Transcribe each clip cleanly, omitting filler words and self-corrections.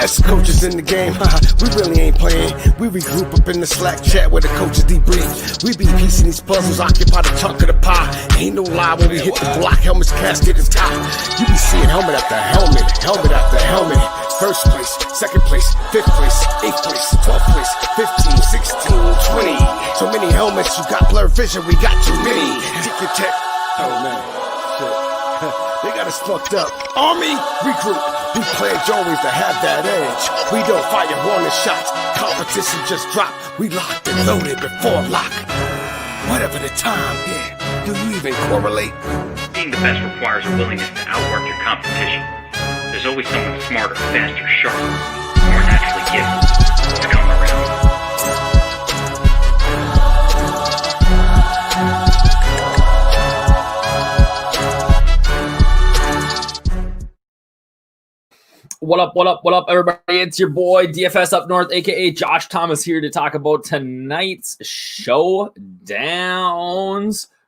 Best coaches in the game, we really ain't playing. We regroup up in the Slack chat where the coaches debrief. We be piecing these puzzles, occupy the chunk of the pie. Ain't no lie when we hit the block, helmets casket is top. You be seeing helmet after helmet, helmet after helmet. First place, second place, fifth place, eighth place, 12th place, 15, 16, 20. So many helmets, you got blurred vision, we got too many. Tick your tech. Oh man, shit. They got us fucked up. Army, regroup. We pledge always to have that edge. We don't fire warning shots. Competition just drop. We locked and loaded before lock. Whatever the time, yeah. Do you even correlate? Being the best requires a willingness to outwork your competition. There's always someone smarter, faster, sharper, more naturally gifted to come around. What up, everybody? It's your boy, DFS Up North, a.k.a. Josh Thomas, here to talk about tonight's showdowns,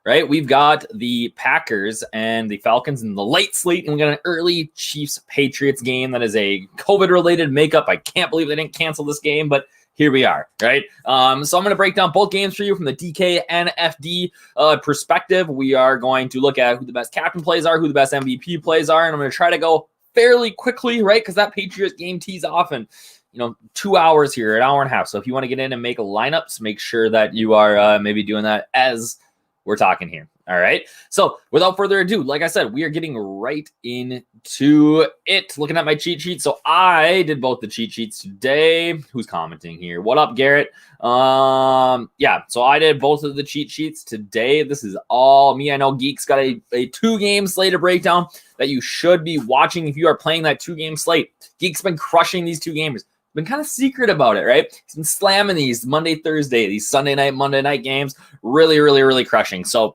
right? We've got the Packers and the Falcons in the late slate, and we got an early Chiefs-Patriots game that is a COVID-related makeup. I can't believe they didn't cancel this game, but here we are, right? So I'm going to break down both games for you from the DK and FD perspective. We are going to look at who the best captain plays are, who the best MVP plays are, and I'm going to try to go fairly quickly, right? Because that Patriots game tees off in, 2 hours here, an hour and a half. So if you want to get in and make lineups, make sure that you are maybe doing that as we're talking here. All right. So without further ado, like I said, we are getting right into it. Looking at my cheat sheet. So I did both the cheat sheets today. Who's commenting here? What up, Garrett? Yeah. So I did both of the cheat sheets today. This is all me. I know Geek's got a 2-game slate breakdown that you should be watching if you are playing that 2-game slate. Geek's been crushing these 2 games. Been kind of secret about it, right? He's been slamming these Monday, Thursday, these Sunday night, Monday night games. Really, really, really crushing. So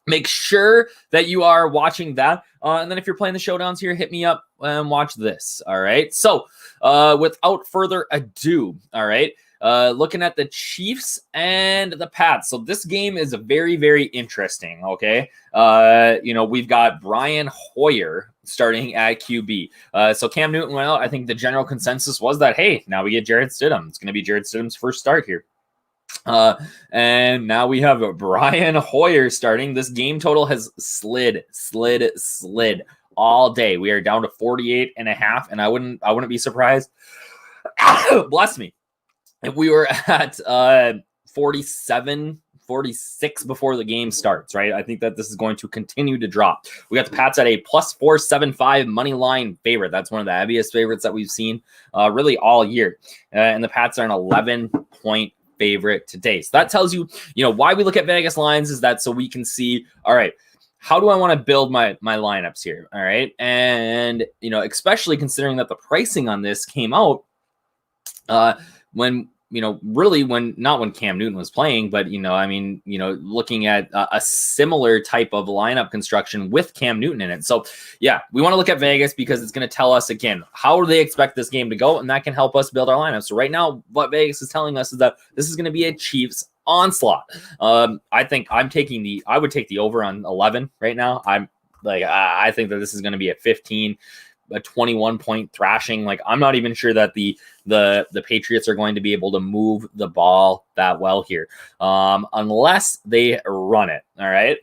make sure that you are watching that. And then if you're playing the showdowns here, hit me up and watch this. All right. So without further ado, all right, looking at the Chiefs and the Pats. So this game is very, very interesting. Okay. We've got Brian Hoyer starting at QB. So Cam Newton went out. I think the general consensus was that, hey, now we get Jarrett Stidham. It's going to be Jarrett Stidham's first start here. And now we have Brian Hoyer starting. This game total has slid all day. We are down to 48.5, and I wouldn't be surprised. Bless me. If we were at 47, 46 before the game starts, right? I think that this is going to continue to drop. We got the Pats at a plus 475 money line favorite. That's one of the heaviest favorites that we've seen really all year. And the Pats are an 11-point favorite today. So that tells you, why we look at Vegas lines is that so we can see, all right, how do I want to build my lineups here? All right. And, especially considering that the pricing on this came out when not when Cam Newton was playing, but, looking at a similar type of lineup construction with Cam Newton in it. So, yeah, we want to look at Vegas because it's going to tell us, again, how do they expect this game to go? And that can help us build our lineup. So right now, what Vegas is telling us is that this is going to be a Chiefs onslaught. I think I would take the over on 11 right now. I think that this is going to be at 15. A 21-point thrashing. I'm not even sure that the Patriots are going to be able to move the ball that well here, unless they run it. All right,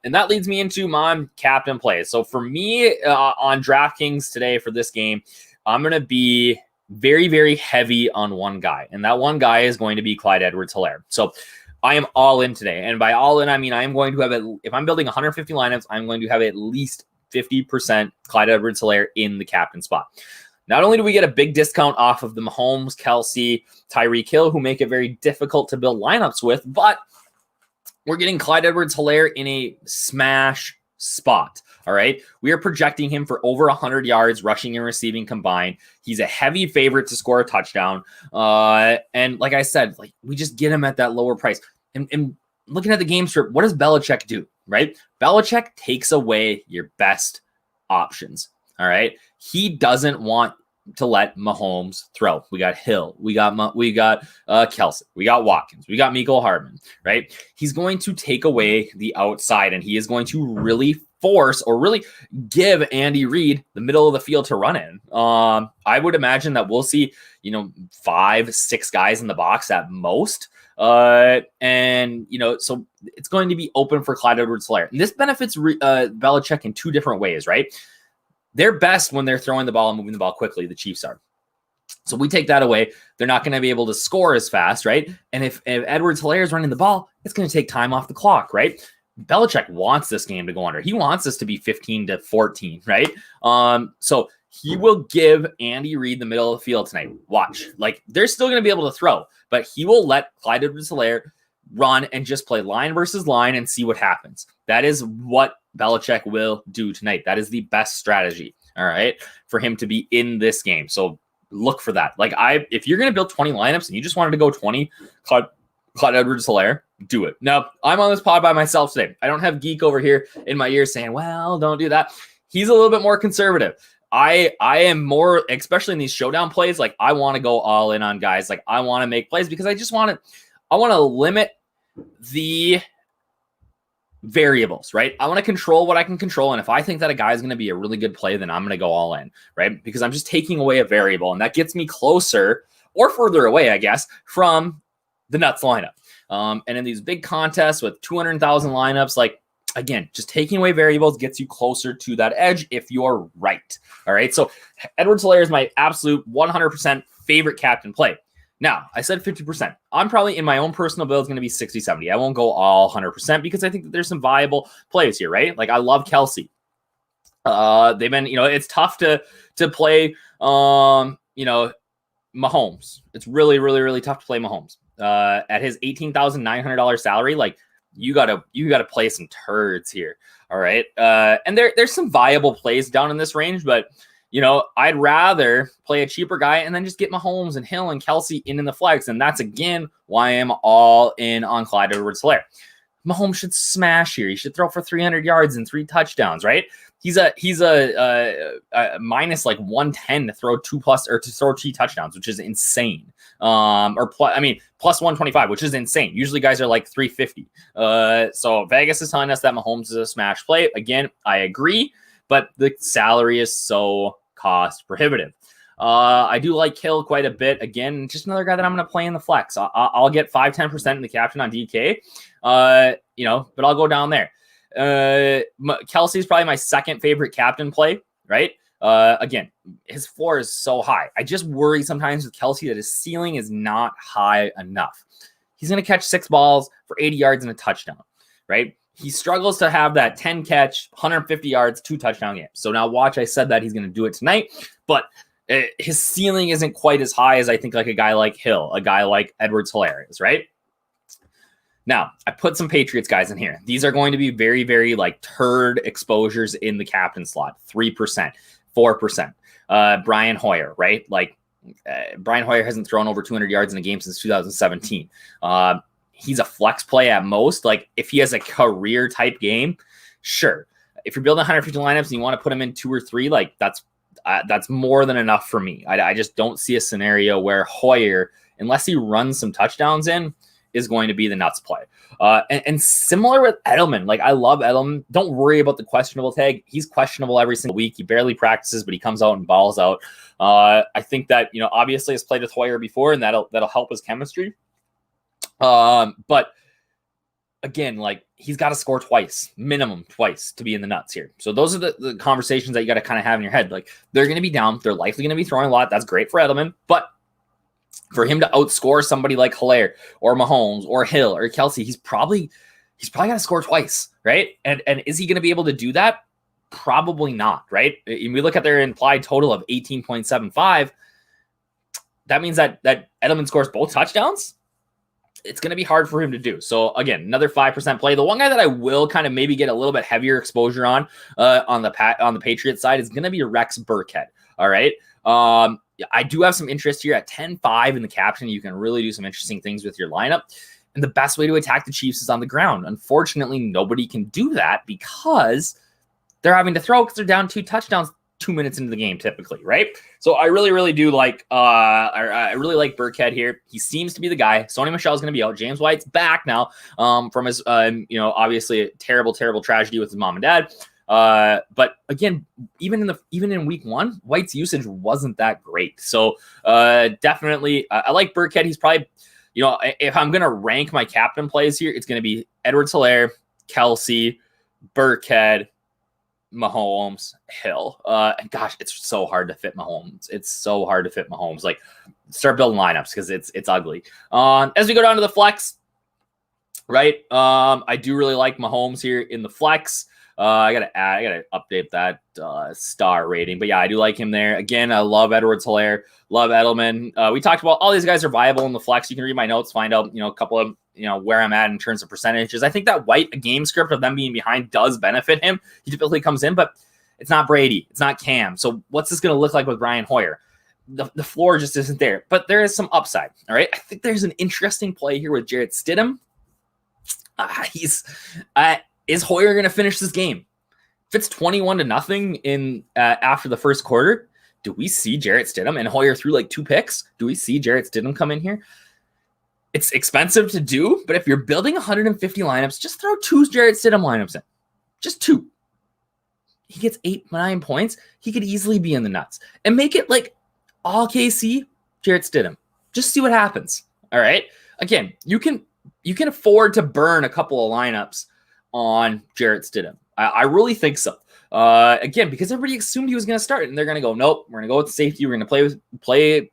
and that leads me into my captain plays. So for me on DraftKings today for this game, I'm going to be very, very heavy on one guy, and that one guy is going to be Clyde Edwards-Helaire. So I am all in today, and by all in, I mean I am going to have if I'm building 150 lineups, I'm going to have at least 50% Clyde Edwards-Helaire in the captain spot. Not only do we get a big discount off of the Mahomes, Kelsey, Tyreek Hill, who make it very difficult to build lineups with, but we're getting Clyde Edwards-Helaire in a smash spot. All right. We are projecting him for over 100 yards rushing and receiving combined. He's a heavy favorite to score a touchdown. And like I said, we just get him at that lower price. And looking at the game script, what does Belichick do? Right? Belichick takes away your best options. All right. He doesn't want to let Mahomes throw. We got Hill. We got Kelsey. We got Watkins. We got Mecole Hardman. Right? He's going to take away the outside, and he is going to really force or really give Andy Reid the middle of the field to run in. I would imagine that we'll see, 5-6 guys in the box at most. So it's going to be open for Clyde Edwards-Helaire. And this benefits Belichick in two different ways, right? They're best when they're throwing the ball and moving the ball quickly. The Chiefs are. So we take that away. They're not going to be able to score as fast, right? And if Edwards-Helaire is running the ball, it's going to take time off the clock, right? Belichick wants this game to go under. He wants this to be 15-14, right? So he will give Andy Reid the middle of the field tonight. Watch. Like, they're still going to be able to throw, but he will let Clyde Edwards-Helaire run and just play line versus line and see what happens. That is what Belichick will do tonight. That is the best strategy, all right, for him to be in this game. So look for that. Like, if you're going to build 20 lineups and you just wanted to go 20 Clyde Edwards-Helaire, do it. Now, I'm on this pod by myself today. I don't have Geek over here in my ear saying, well, don't do that. He's a little bit more conservative. I am more, especially in these showdown plays, like I want to go all in on guys. Like I want to make plays because I want to limit the variables, right? I want to control what I can control. And if I think that a guy is going to be a really good play, then I'm going to go all in, right? Because I'm just taking away a variable and that gets me closer or further away, I guess, from the nuts lineup. And in these big contests with 200,000 lineups, like, again, just taking away variables gets you closer to that edge if you're right. All right. So Edwards-Helaire is my absolute 100% favorite captain play. Now, I said 50%. I'm probably in my own personal build going to be 60-70. I won't go all 100% because I think that there's some viable plays here, right? Like I love Kelsey. They've been, it's tough to play, Mahomes. It's really, really, really tough to play Mahomes. At his $18,900 salary, like you gotta play some turds here. All right. And there's some viable plays down in this range, but I'd rather play a cheaper guy and then just get Mahomes and Hill and Kelsey in the flex. And that's again why I'm all in on Clyde Edwards-Helaire. Mahomes should smash here. He should throw for 300 yards and 3 touchdowns, right? He's a minus like 110 to throw to throw 2 touchdowns, which is insane. Plus 125, which is insane. Usually guys are like 350. So Vegas is telling us that Mahomes is a smash play. Again, I agree, but the salary is so cost prohibitive. I do like Hill quite a bit. Again, just another guy that I'm going to play in the flex. I'll get 5-10% in the captain on DK, but I'll go down there. Kelsey's probably my second favorite captain play, right? Again, his floor is so high. I just worry sometimes with Kelsey that his ceiling is not high enough. He's going to catch 6 balls for 80 yards and a touchdown, right? He struggles to have that 10 catch, 150 yards, 2 touchdown game. So now watch, I said that he's going to do it tonight, but his ceiling isn't quite as high as I think like a guy like Hill, a guy like Edwards-Helaire is, right? Now, I put some Patriots guys in here. These are going to be very, very like turd exposures in the captain slot. 3%, 4%. Brian Hoyer, right? Like Brian Hoyer hasn't thrown over 200 yards in a game since 2017. He's a flex play at most. Like if he has a career type game, sure. If you're building 150 lineups and you want to put him in 2 or 3, like that's more than enough for me. I just don't see a scenario where Hoyer, unless he runs some touchdowns in, is going to be the nuts play. And similar with Edelman. Like I love Edelman. Don't worry about the questionable tag. He's questionable every single week. He barely practices, but he comes out and balls out. I think that, obviously has played with Hoyer before and that'll help his chemistry. But again, like he's got to score minimum twice to be in the nuts here. So those are the conversations that you got to kind of have in your head. Like they're going to be down. They're likely going to be throwing a lot. That's great for Edelman, but for him to outscore somebody like Helaire or Mahomes or Hill or Kelsey, he's probably got to score twice, right? And is he going to be able to do that? Probably not, right? If we look at their implied total of 18.75, that means that Edelman scores both touchdowns. It's going to be hard for him to do. So again, another 5% play. The one guy that I will kind of maybe get a little bit heavier exposure on the Patriots side is going to be Rex Burkhead. All right. I do have some interest here at 10-5 in the captain. You can really do some interesting things with your lineup. And the best way to attack the Chiefs is on the ground. Unfortunately, nobody can do that because they're having to throw because they're down 2 touchdowns 2 minutes into the game typically, right? So I really, really do like I really like Burkhead here. He seems to be the guy. Sony Michel's going to be out. James White's back now from his obviously a terrible, terrible tragedy with his mom and dad. But again, even in week 1, White's usage wasn't that great. So definitely, I like Burkhead. He's probably, if I'm gonna rank my captain plays here, it's gonna be Edwards-Helaire, Kelsey, Burkhead, Mahomes, Hill. And gosh, it's so hard to fit Mahomes. It's so hard to fit Mahomes. Like, start building lineups because it's ugly. As we go down to the flex, right? I do really like Mahomes here in the flex. I gotta update that star rating, but yeah, I do like him there. Again, I love Edwards-Helaire, love Edelman. We talked about all these guys are viable in the flex. You can read my notes, find out a couple of where I'm at in terms of percentages. I think that White, a game script of them being behind, does benefit him. He typically comes in, but it's not Brady, it's not Cam. So what's this going to look like with Brian Hoyer? The floor just isn't there, but there is some upside. All right, I think there's an interesting play here with Jarrett Stidham. Is Hoyer going to finish this game? If it's 21-0 in after the first quarter, do we see Jarrett Stidham and Hoyer threw like 2 picks? Do we see Jarrett Stidham come in here? It's expensive to do, but if you're building 150 lineups, just throw 2 Jarrett Stidham lineups in. Just 2. He gets 8-9 points. He could easily be in the nuts. And make it like all KC, Jarrett Stidham. Just see what happens. All right. Again, you can afford to burn a couple of lineups on Jarrett Stidham. I really think so. Again, because everybody assumed he was going to start, and they're going to go, nope, we're going to go with safety. We're going to play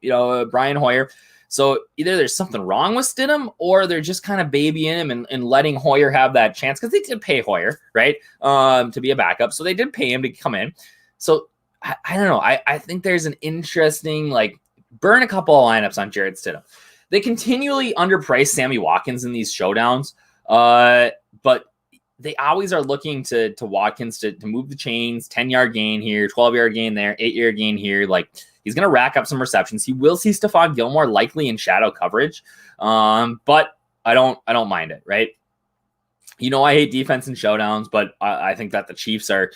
Brian Hoyer. So either there's something wrong with Stidham, or they're just kind of babying him and letting Hoyer have that chance, because they did pay Hoyer, right, to be a backup. So they did pay him to come in. So I don't know. I think there's an interesting, burn a couple of lineups on Jarrett Stidham. They continually underprice Sammy Watkins in these showdowns, but they always are looking to Watkins to move the chains, 10-yard gain here, 12-yard gain there, 8-yard gain here. He's going to rack up some receptions. He will see Stephon Gilmore likely in shadow coverage, but I don't mind it, right? I hate defense in showdowns, but I think that the Chiefs are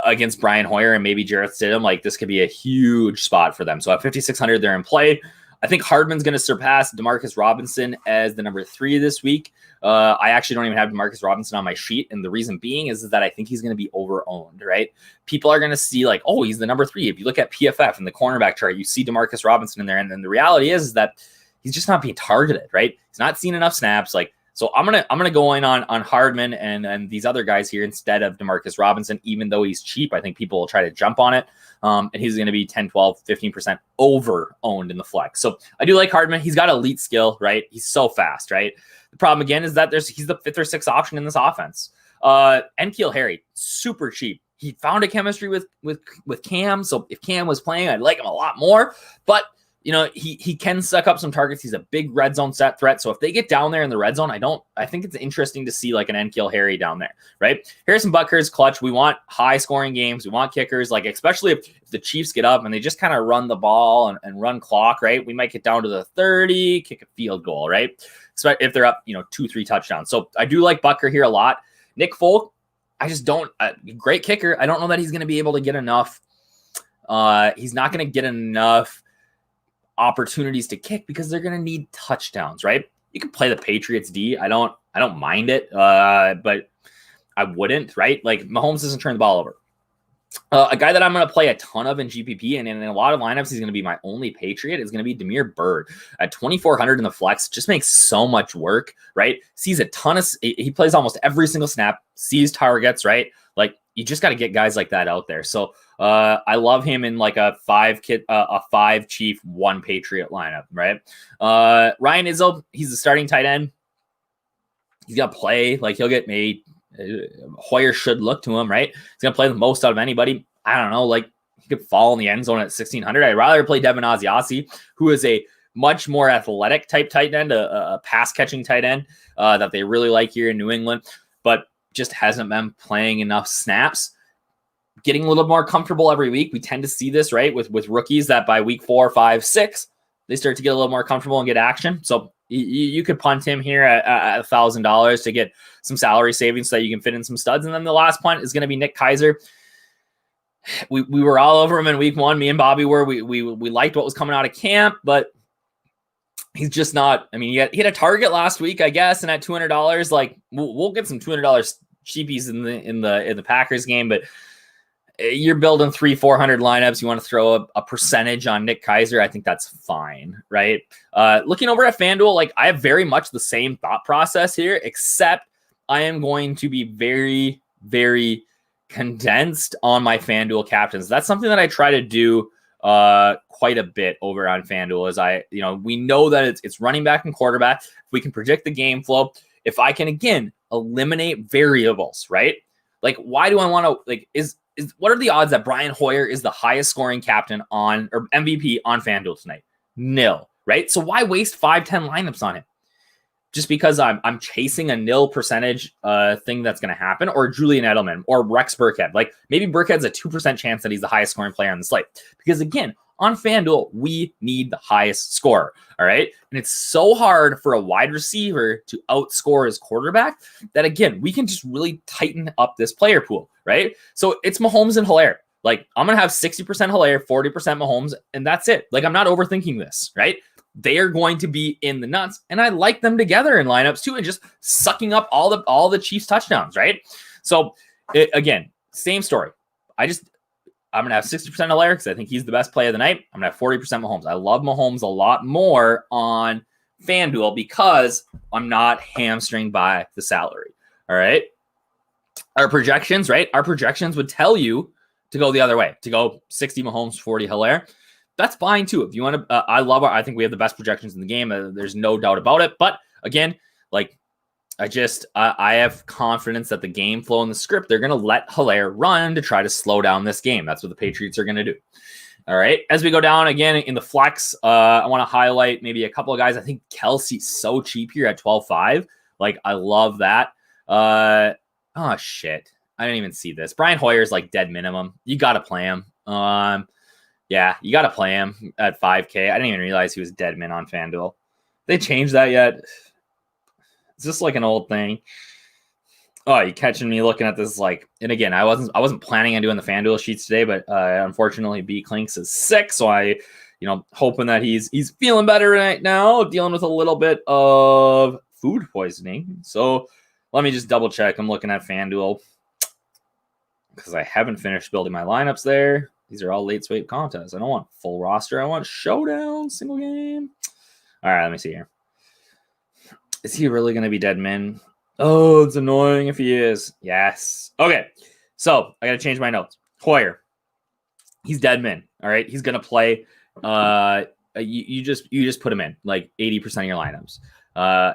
against Brian Hoyer and maybe Jarrett Stidham. This could be a huge spot for them. So at 5,600, they're in play. I think Hardman's going to surpass Demarcus Robinson as the number 3 this week. I actually don't even have Demarcus Robinson on my sheet. And the reason being is that I think he's going to be over-owned, right? People are going to see oh, he's the number 3. If you look at PFF and the cornerback chart, you see Demarcus Robinson in there. And then the reality is that he's just not being targeted, right? He's not seeing enough snaps. So I'm gonna go in on Hardman and these other guys here instead of Demarcus Robinson, even though he's cheap. I think people will try to jump on it. And he's going to be 10, 12, 15% over owned in the flex. So I do like Hardman. He's got elite skill, right? He's so fast, right? The problem again is that he's the 5th or 6th option in this offense. N'Keal Harry, super cheap. He found a chemistry with Cam. So if Cam was playing, I'd like him a lot more. But he can suck up some targets. He's a big red zone set threat. So if they get down there in the red zone, I think it's interesting to see an N'Keal Harry down there, right? Harrison Butker's clutch. We want high scoring games. We want kickers, especially if the Chiefs get up and they just kind of run the ball and run clock, right? We might get down to the 30, kick a field goal, right? If they're up, 2-3 touchdowns. So I do like Butker here a lot. Nick Folk, I just don't, great kicker. I don't know that he's going to be able to get enough. He's not going to get enough opportunities to kick because they're going to need touchdowns, right? You can play the Patriots D. I don't mind it, but I wouldn't, right? Mahomes doesn't turn the ball over. A guy that I'm going to play a ton of in GPP and in a lot of lineups, he's going to be my only Patriot, is going to be Damiere Byrd at 2,400 in the flex. Just makes so much work, right? Sees a ton of, he plays almost every single snap, sees targets, right? You just got to get guys like that out there. So I love him in a 5 Chief, 1 Patriot lineup, right? Ryan Izzo, he's the starting tight end. He's got to play. He'll get made. Hoyer should look to him, right? He's going to play the most out of anybody. I don't know. He could fall in the end zone at 1,600. I'd rather play Devin Asiasi, who is a much more athletic type tight end, a pass catching tight end that they really like here in New England, but just hasn't been playing enough snaps. Getting a little more comfortable every week. We tend to see this, right, with rookies that by week 4, 5, 6, they start to get a little more comfortable and get action. So you could punt him here at $1,000 to get some salary savings so that you can fit in some studs. And then the last punt is going to be Nick Keiser. We were all over him in week 1. Me and Bobby were. We liked what was coming out of camp, but he's just not. I mean, he had a target last week, I guess, and at $200, we'll get some $200 cheapies in the Packers game, but you're building 300-400 lineups. You want to throw a percentage on Nick Keiser. I think that's fine, right? Looking over at FanDuel, like I have very much the same thought process here, except I am going to be very, very condensed on my FanDuel captains. That's something that I try to do quite a bit over on FanDuel. We know that it's running back and quarterback. If we can predict the game flow, if I can again eliminate variables, right? Like, why do I want to what are the odds that Brian Hoyer is the highest scoring captain on or MVP on FanDuel tonight? Nil, right? So why waste 5-10 lineups on him? Just because I'm chasing a nil percentage thing that's going to happen, or Julian Edelman or Rex Burkhead. Like maybe Burkhead's a 2% chance that he's the highest scoring player on the slate. Because again, on FanDuel, we need the highest scorer. All right. And it's so hard for a wide receiver to outscore his quarterback that again, we can just really tighten up this player pool. Right. So it's Mahomes and Hilaire. Like I'm going to have 60% Hilaire, 40% Mahomes, and that's it. Like I'm not overthinking this. Right. They are going to be in the nuts, and I like them together in lineups too, and just sucking up all the Chiefs touchdowns, right? So again, same story. I'm gonna have 60% Hilaire because I think he's the best play of the night. I'm gonna have 40% Mahomes. I love Mahomes a lot more on FanDuel because I'm not hamstringed by the salary. All right. Our projections, right? Our projections would tell you to go the other way, to go 60 Mahomes, 40 Hilaire. That's fine too. If you want to, I think we have the best projections in the game. There's no doubt about it. But again, like I have confidence that the game flow and the script, they're going to let Hilaire run to try to slow down this game. That's what the Patriots are going to do. All right. As we go down again in the flex, I want to highlight maybe a couple of guys. I think Kelsey's so cheap here at 12.5. Like I love that. Oh shit. I didn't even see this. Brian Hoyer's like dead minimum. You got to play him. Yeah, you got to play him at 5K. I didn't even realize he was dead min on FanDuel. They changed that yet? Is this like an old thing? Oh, you catching me looking at this like, and again, I wasn't planning on doing the FanDuel sheets today, but unfortunately B Clinks is sick. So I, hoping that he's feeling better right now, dealing with a little bit of food poisoning. So let me just double check. I'm looking at FanDuel because I haven't finished building my lineups there. These are all late sweep contests. I don't want full roster. I want showdown, single game. All right, let me see here. Is he really going to be dead min? Oh, it's annoying if he is. Yes. Okay, so I got to change my notes. Hoyer, he's dead min. All right, he's going to play. You just put him in like 80% of your lineups.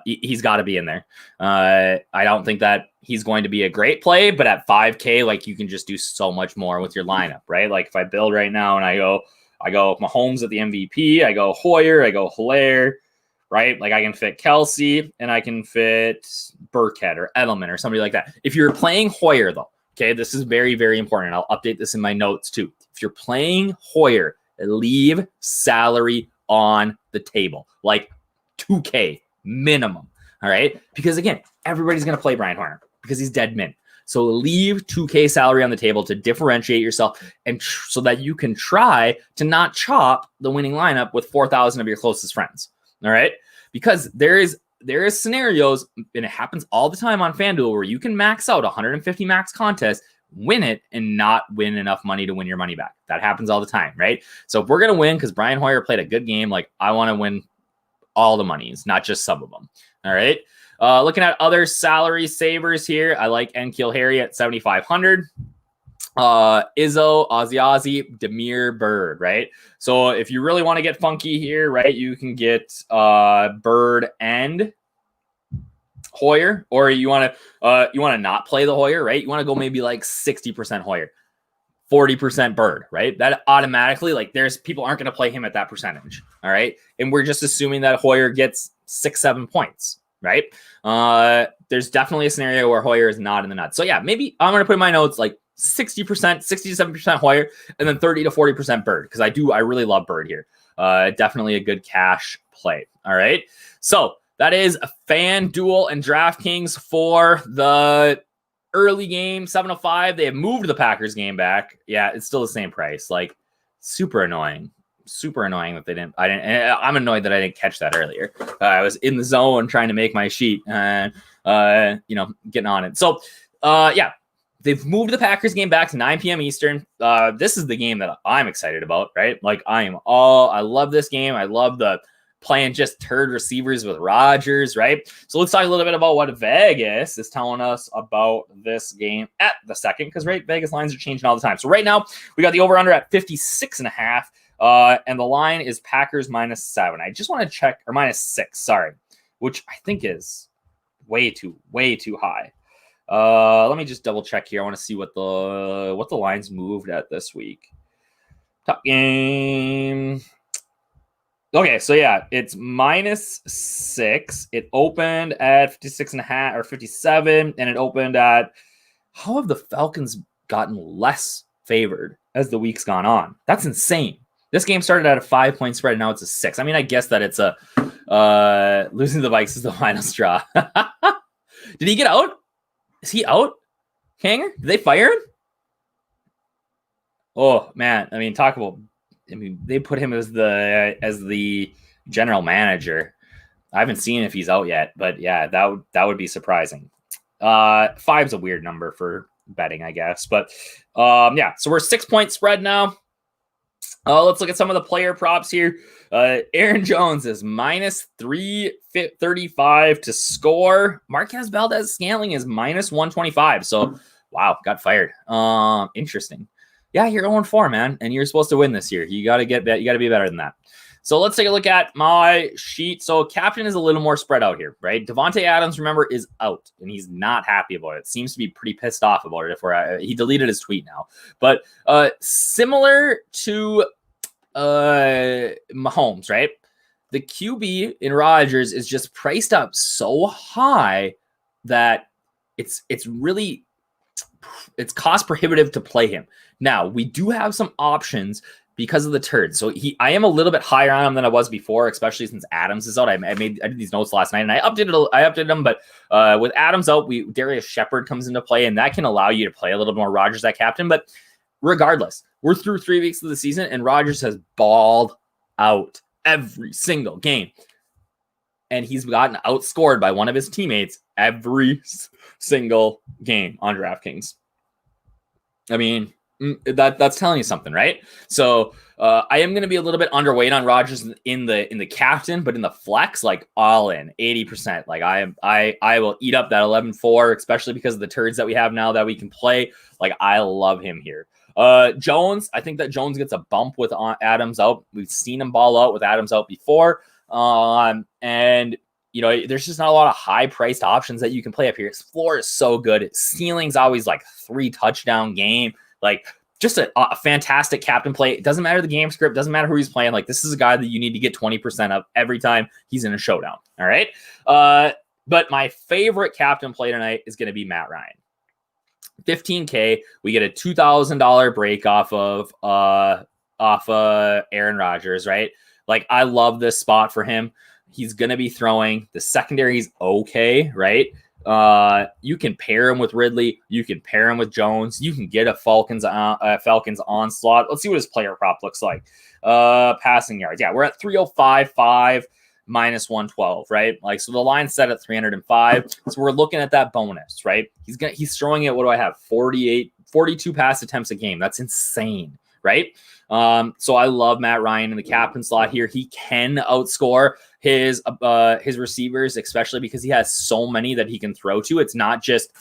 He's got to be in there. I don't think that he's going to be a great play, but at 5K, like you can just do so much more with your lineup, right? Like if I build right now and I go Mahomes at the MVP, I go Hoyer, I go Hilaire, right? Like I can fit Kelsey and I can fit Burkhead or Edelman or somebody like that. If you're playing Hoyer though, okay, this is very, very important. I'll update this in my notes too. If you're playing Hoyer, leave salary on the table, like 2K minimum. All right. Because again, everybody's going to play Brian Hoyer because he's dead min. So leave 2K salary on the table to differentiate yourself and so that you can try to not chop the winning lineup with 4,000 of your closest friends. All right. Because there is scenarios, and it happens all the time on FanDuel, where you can max out 150 max contest, win it, and not win enough money to win your money back. That happens all the time. Right. So if we're going to win because Brian Hoyer played a good game, like I want to win all the monies, not just some of them. All right. Looking at other salary savers here, I like N'Keal Harry at 7,500. Izzo, Ozzy, Demir Bird, right? So if you really want to get funky here, right, you can get Bird and Hoyer, or you want to not play the Hoyer, right? You want to go maybe like 60% Hoyer, 40% Bird, right? That automatically, like, there's people aren't going to play him at that percentage, all right? And we're just assuming that Hoyer gets 6-7 points, right? There's definitely a scenario where Hoyer is not in the nuts. So yeah, maybe I'm going to put in my notes like 60%, 60 to 70% Hoyer, and then 30 to 40% Bird, because I really love Bird here. Definitely a good cash play. All right. So that is a FanDuel and DraftKings for the early game, 7:05. They have moved the Packers game back. Yeah, it's still the same price. Like, super annoying that they didn't. I'm annoyed that I didn't catch that earlier. I was in the zone trying to make my sheet and getting on it. So Yeah, they've moved the Packers game back to 9 p.m. Eastern. This is the game that I'm excited about, right? Like I love this game. I love the playing just turd receivers with Rodgers, right? So let's talk a little bit about what Vegas is telling us about this game at the second, because Vegas lines are changing all the time. So right now we got the over-under at 56.5, and the line is Packers -7. I just want to check, or -6, sorry, which I think is way too high. Let me just double check here. I want to see what the lines moved at this week. Top game. Okay, so yeah, it's -6. It opened at 56.5 or 57, and it opened at. How have the Falcons gotten less favored as the week's gone on? That's insane. This game started at a 5-point spread, and now it's a 6. I mean, I guess that it's a losing to the Vikes is the final straw. Did he get out? Is he out? Hanger? Did they fire him? Oh man, I mean, talk about. I mean, they put him as the general manager. I haven't seen if he's out yet, but yeah, that would be surprising. 5's a weird number for betting, I guess. But yeah, so we're 6-point spread now. Let's look at some of the player props here. Aaron Jones is -335 to score. Marquez Valdez-Scantling is -125. So wow, got fired. Interesting. Yeah, you're 0-4, man, and you're supposed to win this year. You got to get that. You got to be better than that. So let's take a look at my sheet. So captain is a little more spread out here, right? Devontae Adams, remember, is out, and he's not happy about it. Seems to be pretty pissed off about it. He deleted his tweet now, but similar to Mahomes, right? The QB in Rodgers is just priced up so high that it's cost prohibitive to play him. Now, we do have some options because of the turd. So I am a little bit higher on him than I was before, especially since Adams is out. I did these notes last night, and I updated them. But with Adams out, Darius Shepard comes into play, and that can allow you to play a little more Rodgers at captain. But regardless, we're through 3 weeks of the season, and Rodgers has balled out every single game. And he's gotten outscored by one of his teammates every single game on DraftKings. I mean, that's telling you something, right? So I am going to be a little bit underweight on Rodgers in the captain, but in the flex, like all in 80%. Like I will eat up that 11-4, especially because of the turds that we have now that we can play. Like I love him here. Jones, I think that Jones gets a bump with Adams out. We've seen him ball out with Adams out before. And you know, there's just not a lot of high priced options that you can play up here. His floor is so good. His ceiling's always like 3 touchdown game. Like just a fantastic captain play. It doesn't matter the game script. Doesn't matter who he's playing. Like this is a guy that you need to get 20% of every time he's in a showdown. All right. But my favorite captain play tonight is going to be Matt Ryan. 15K. We get a $2,000 break off of Aaron Rodgers, right? Like I love this spot for him. He's going to be throwing. The secondary's okay, right? You can pair him with Ridley. You can pair him with Jones. You can get a Falcons onslaught. Let's see what his player prop looks like. Passing yards. Yeah, we're at 305.5 -112, right? Like, so the line's set at 305. So we're looking at that bonus, right? He's throwing it. What do I have? 42 pass attempts a game. That's insane, right? So I love Matt Ryan in the captain slot here. He can outscore his receivers, especially because he has so many that he can throw to. It's not just,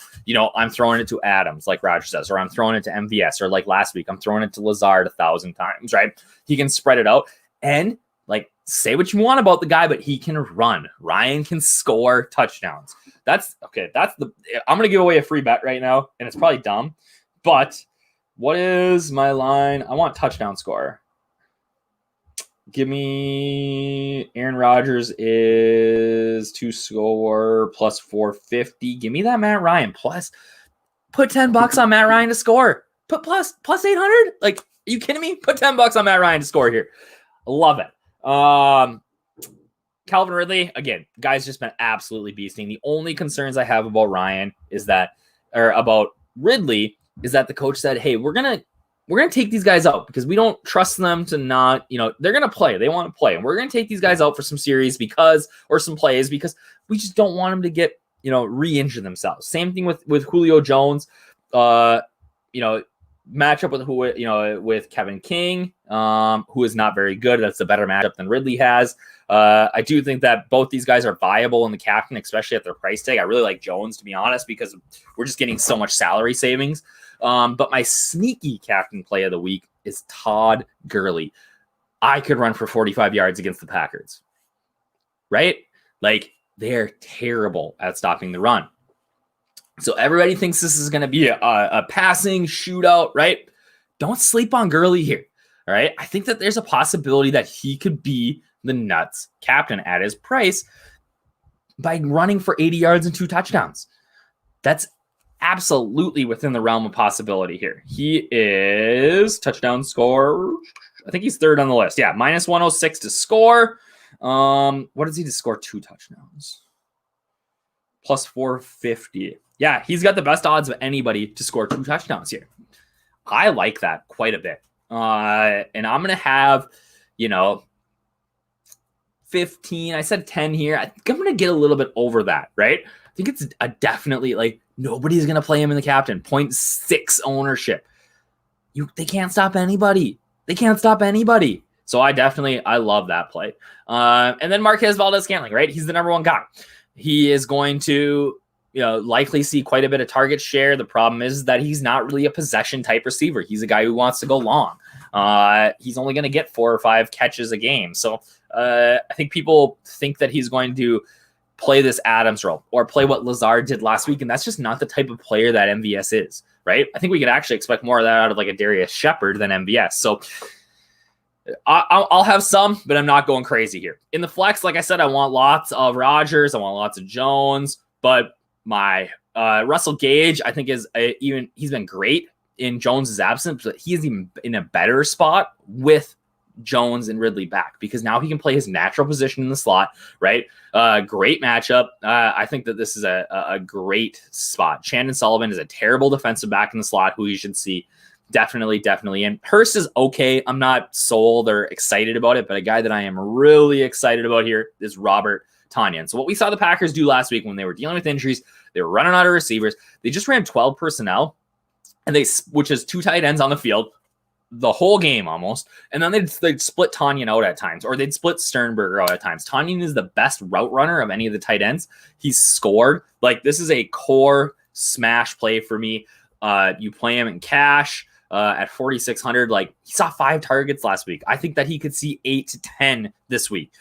I'm throwing it to Adams like Roger says, or I'm throwing it to MVS, or like last week, I'm throwing it to Lazard 1,000 times, right? He can spread it out and like say what you want about the guy, but he can run. Ryan can score touchdowns. That's okay. I'm going to give away a free bet right now, and it's probably dumb, but what is my line? I want touchdown score. Give me Aaron Rodgers is to score plus 450. Give me that Matt Ryan plus. Put $10 on Matt Ryan to score. Put plus 800. Like, are you kidding me? Put $10 on Matt Ryan to score here. Love it. Calvin Ridley, again, guy's just been absolutely beasting. The only concerns I have about about Ridley is that the coach said, hey, we're gonna take these guys out because we don't trust them to not, they're gonna play. They want to play, and we're gonna take these guys out for some series or some plays because we just don't want them to get re-injure themselves. Same thing with Julio Jones. Matchup with Kevin King, who is not very good. That's a better matchup than Ridley has. I do think that both these guys are viable in the captain, especially at their price tag. I really like Jones, to be honest, because we're just getting so much salary savings. But my sneaky captain play of the week is Todd Gurley. I could run for 45 yards against the Packers, right? Like, they're terrible at stopping the run. So everybody thinks this is going to be a passing shootout, right? Don't sleep on Gurley here, all right? I think that there's a possibility that he could be the nuts captain at his price by running for 80 yards and 2 touchdowns. That's absolutely within the realm of possibility here. He is touchdown score. I think he's third on the list. Yeah, minus 106 to score. What is he to score 2 touchdowns? Plus 450. Yeah, he's got the best odds of anybody to score 2 touchdowns here. I like that quite a bit. And I'm going to have, 15. I said 10 here. I think I'm going to get a little bit over that, right? I think it's a definitely, like, nobody's going to play him in the captain. 0.6 ownership. They can't stop anybody. So I love that play. And then Marquez Valdez-Scantling, right? He's the number 1 guy. He is going to, likely see quite a bit of target share. The problem is that he's not really a possession type receiver. He's a guy who wants to go long. He's only going to get 4 or 5 catches a game. So I think people think that he's going to play this Adams role or play what Lazard did last week. And that's just not the type of player that MVS is, right? I think we could actually expect more of that out of like a Darius Shepard than MVS. So I'll have some, but I'm not going crazy here. In the flex, like I said, I want lots of Rodgers. I want lots of Jones, but my Russell Gage, I think he's been great in Jones's absence, but he's even in a better spot with Jones and Ridley back because now he can play his natural position in the slot, right? Great matchup. I think that this is a great spot. Shannon Sullivan is a terrible defensive back in the slot who you should see. Definitely. And Hurst is okay. I'm not sold or excited about it, but a guy that I am really excited about here is Robert Tonyan. So what we saw the Packers do last week when they were dealing with injuries, they were running out of receivers. They just ran 12 personnel, and which is 2 tight ends on the field the whole game almost. And then they'd split Tonyan out at times, or they'd split Sternberger out at times. Tonyan is the best route runner of any of the tight ends. He's scored. Like, this is a core smash play for me. You play him in cash. At 4,600, like, he saw 5 targets last week. I think that he could see 8 to 10 this week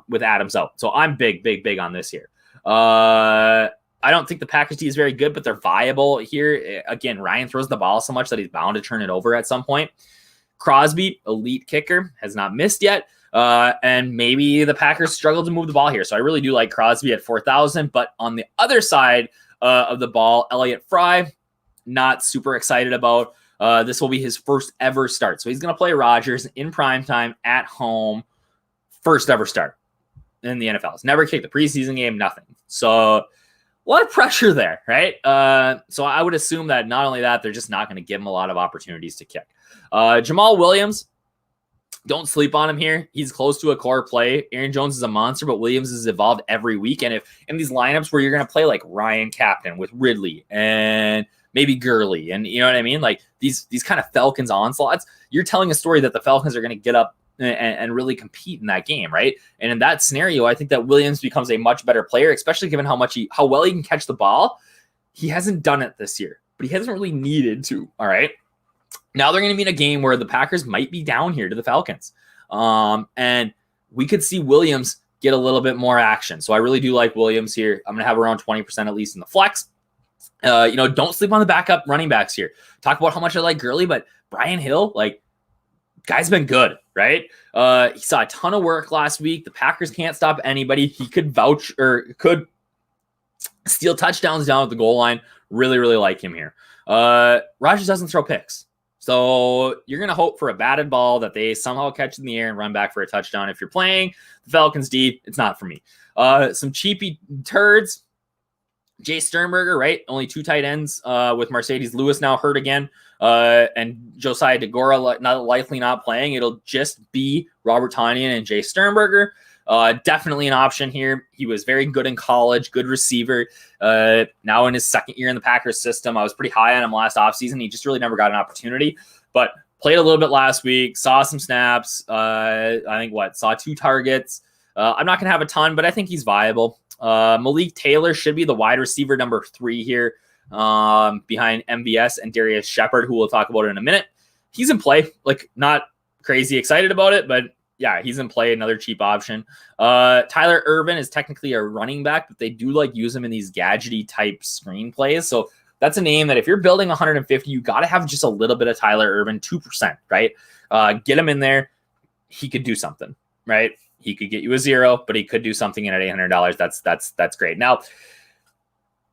with Adams out. So I'm big on this here. I don't think the Packers D is very good, but they're viable here. Again, Ryan throws the ball so much that he's bound to turn it over at some point. Crosby, elite kicker, has not missed yet. And maybe the Packers struggle to move the ball here. So I really do like Crosby at 4,000. But on the other side of the ball, Elliott Fry, not super excited about. This will be his first ever start. So he's going to play Rodgers in primetime at home. First ever start in the NFL. He's never kicked a preseason game, nothing. So a lot of pressure there, right? So I would assume that not only that, they're just not going to give him a lot of opportunities to kick. Jamal Williams, don't sleep on him here. He's close to a core play. Aaron Jones is a monster, but Williams has evolved every week. And if in these lineups where you're going to play like Ryan Captain with Ridley and maybe Gurley, and you know what I mean? Like these kind of Falcons onslaughts, you're telling a story that the Falcons are going to get up and really compete in that game, right? And in that scenario, I think that Williams becomes a much better player, especially given how well he can catch the ball. He hasn't done it this year, but he hasn't really needed to, all right? Now they're going to be in a game where the Packers might be down here to the Falcons. And we could see Williams get a little bit more action. So I really do like Williams here. I'm going to have around 20% at least in the flex. Don't sleep on the backup running backs here. Talk about how much I like Gurley, but Brian Hill, like, guy's been good, right? He saw a ton of work last week. The Packers can't stop anybody. He could vouch or could steal touchdowns down at the goal line. Really, really like him here. Rodgers doesn't throw picks. So you're going to hope for a batted ball that they somehow catch in the air and run back for a touchdown. If you're playing the Falcons D, it's not for me. Some cheapy turds. Jay Sternberger, right? Only 2 tight ends with Mercedes Lewis now hurt again. And Josiah DeGora likely not playing. It'll just be Robert Tonyan and Jay Sternberger. Definitely an option here. He was very good in college, good receiver. Now in his second year in the Packers system, I was pretty high on him last offseason. He just really never got an opportunity, but played a little bit last week, saw some snaps. Saw 2 targets. I'm not going to have a ton, but I think he's viable. Malik Taylor should be the wide receiver number 3 here, behind MVS and Darius Shepard, who we'll talk about in a minute. He's in play, like not crazy excited about it, but yeah, he's in play. Another cheap option. Tyler Ervin is technically a running back, but they do like use him in these gadgety type screenplays. So that's a name that if you're building 150, you got to have just a little bit of Tyler Ervin, 2%, right? Get him in there. He could do something, right? He could get you a 0, but he could do something in at $800. That's great. Now,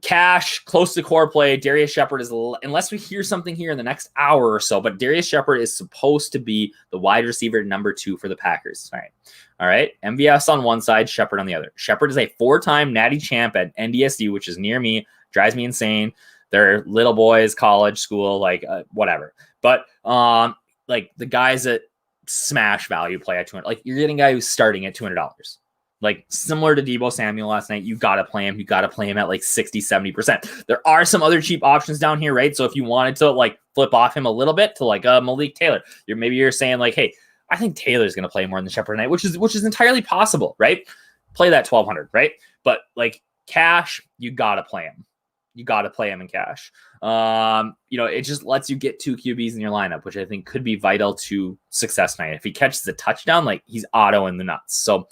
cash, close to core play. Darius Shepard is, unless we hear something here in the next hour or so, but Darius Shepard is supposed to be the wide receiver number 2 for the Packers. All right. MVS on one side, Shepard on the other. Shepard is a 4-time natty champ at NDSU, which is near me, drives me insane. They're little boys, college, school, whatever. But like the guys that smash value play at 200, like you're getting a guy who's starting at $200. Like similar to Deebo Samuel last night, you got to play him. You got to play him at like 60, 70%. There are some other cheap options down here, right? So if you wanted to like flip off him a little bit to like Malik Taylor, you're saying like, hey, I think Taylor's going to play more than Shepard tonight, which is entirely possible, right? Play that 1,200, right? But like cash, you got to play him. You got to play him in cash. It just lets you get 2 QBs in your lineup, which I think could be vital to success tonight. If he catches a touchdown, like he's auto in the nuts. So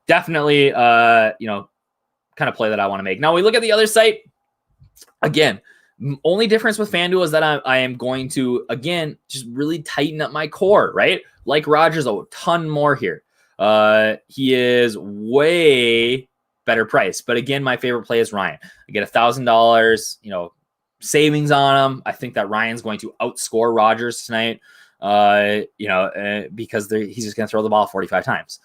definitely, kind of play that I want to make. Now we look at the other site. Again, only difference with FanDuel is that I am going to, again, just really tighten up my core, right? Like Rodgers, a ton more here. He is way better price. But again, my favorite play is Ryan. I get $1,000, savings on him. I think that Ryan's going to outscore Rodgers tonight, because he's just going to throw the ball 45 times.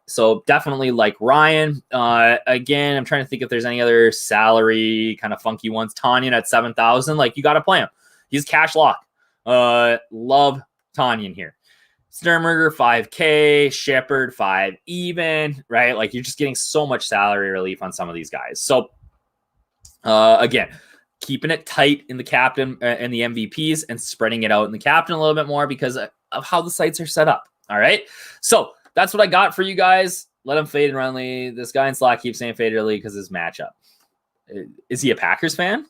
So definitely like Ryan. Again, I'm trying to think if there's any other salary kind of funky ones. Tonyan at 7,000. Like you got to play him. He's cash lock. Love Tonyan here. Sternberger, 5K, Shepard, 5 even, right? Like you're just getting so much salary relief on some of these guys. So again, keeping it tight in the captain and the MVPs and spreading it out in the captain a little bit more because of how the sites are set up. All right. So that's what I got for you guys. Let him fade and run. This guy in Slack keeps saying fade early because his matchup. Is he a Packers fan?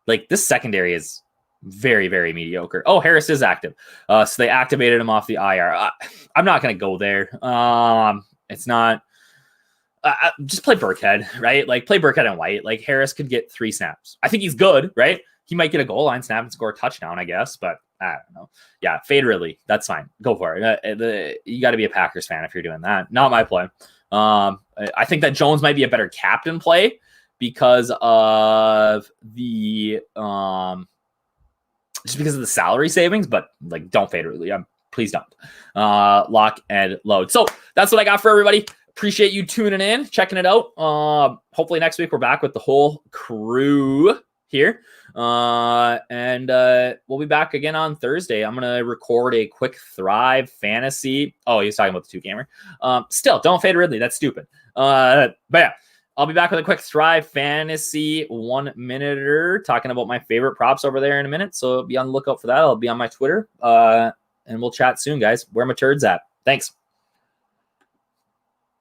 Like this secondary is very, very mediocre. Oh, Harris is active. So they activated him off the IR. I'm not going to go there. It's not. Just play Burkhead, right? Like play Burkhead and White. Like Harris could get 3 snaps. I think he's good, right? He might get a goal line snap and score a touchdown, I guess. But I don't know. Yeah, fade Ridley. That's fine. Go for it. You got to be a Packers fan if you're doing that. Not my play. I think that Jones might be a better captain play because of the just because of the salary savings, but like don't fade Ridley. Please don't. Lock and load. So that's what I got for everybody. Appreciate you tuning in, checking it out. Hopefully next week we're back with the whole crew here. And we'll be back again on Thursday. I'm going to record a quick Thrive fantasy. Oh, he's talking about the 2-gamer. Still, don't fade Ridley. That's stupid. But yeah, I'll be back with a quick Thrive fantasy 1-minuter talking about my favorite props over there in a minute. So be on the lookout for that. I'll be on my Twitter. And we'll chat soon, guys. Where my turds at? Thanks.